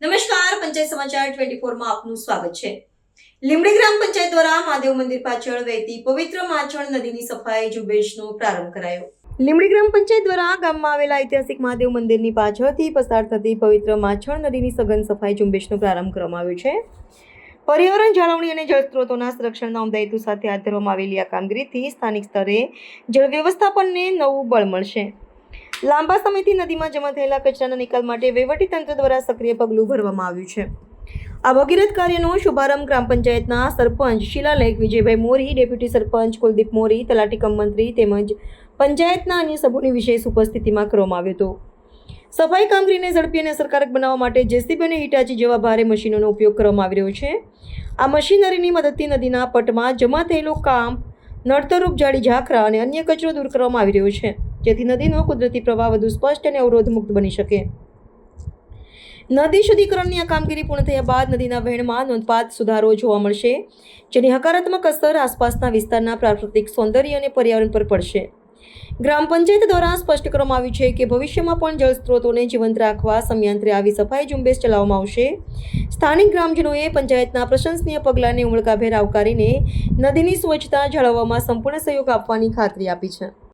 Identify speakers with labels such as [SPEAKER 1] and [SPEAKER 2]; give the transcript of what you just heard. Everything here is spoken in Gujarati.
[SPEAKER 1] નમસ્કાર, પંચાયત સમાચાર 24 માં આપનું સ્વાગત છે। લીંબડી ગ્રામ પંચાયત દ્વારા મહાદેવ મંદિર પાછળ વહેતી પવિત્ર માછણ નદીની સફાઈ ઝુંબેશનો પ્રારંભ કરાયો। લીંબડી ગ્રામ પંચાયત દ્વારા ગામમાં આવેલા ઐતિહાસિક મહાદેવ મંદિરની પાછળથી પસાર થતી પવિત્ર માછણ નદીની સઘન સફાઈ ઝુંબેશનો પ્રારંભ કરવામાં આવ્યો છે। પર્યાવરણ જાળવણી અને જળ સ્ત્રોતોના સંરક્ષણના ઉમદા હેતુ સાથે હાથ ધરવામાં આવેલી આ કામગીરીથી સ્થાનિક સ્તરે જળ વ્યવસ્થાપનને નવું બળ મળશે। લાંબા સમયથી નદીમાં જમા થયેલા કચરાના નિકાલ માટે વહીવટીતંત્ર દ્વારા સક્રિય પગલું ભરવામાં આવ્યું છે। આ ભગીરથ કાર્યનો શુભારંભ ગ્રામ પંચાયતના સરપંચ શિલાલેખ વિજયભાઈ મોરી, ડેપ્યુટી સરપંચ કુલદીપ મોરી, તલાટી કમ મંત્રી તેમજ પંચાયતના અન્ય સભ્યોની વિશેષ ઉપસ્થિતિમાં કરવામાં આવ્યો હતો। સફાઈ કામગીરીને ઝડપી અને અસરકારક બનાવવા માટે જેસીબી અને હિટાચી જેવા ભારે મશીનોનો ઉપયોગ કરવામાં આવી રહ્યો છે। આ મશીનરીની મદદથી નદીના પટમાં જમા થયેલો કામ, નડતરરૂપ જાડી ઝાખરા અને અન્ય કચરો દૂર કરવામાં આવી રહ્યો છે, જેથી નદીનો કુદરતી પ્રવાહ વધુ સ્પષ્ટ અને અવરોધ મુક્ત બની શકે। નદી શુદ્ધિકરણની આ કામગીરી પૂર્ણ થયા બાદ નદીના વહેણમાં નોંધપાત્ર સુધારો જોવા મળશે, જેની હકારાત્મક અસર આસપાસના વિસ્તારના પ્રાકૃતિક સૌંદર્ય અને પર્યાવરણ પર પડશે। ગ્રામ પંચાયત દ્વારા સ્પષ્ટ કરવામાં આવ્યું છે કે ભવિષ્યમાં પણ જળ સ્ત્રોતોને જીવંત રાખવા સમયાંતરે આવી સફાઈ ઝુંબેશ ચલાવવામાં આવશે। સ્થાનિક ગ્રામજનોએ પંચાયતના પ્રશંસનીય પગલાંને ઉમળકાભેર આવકારીને નદીની સ્વચ્છતા જાળવવામાં સંપૂર્ણ સહયોગ આપવાની ખાતરી આપી છે।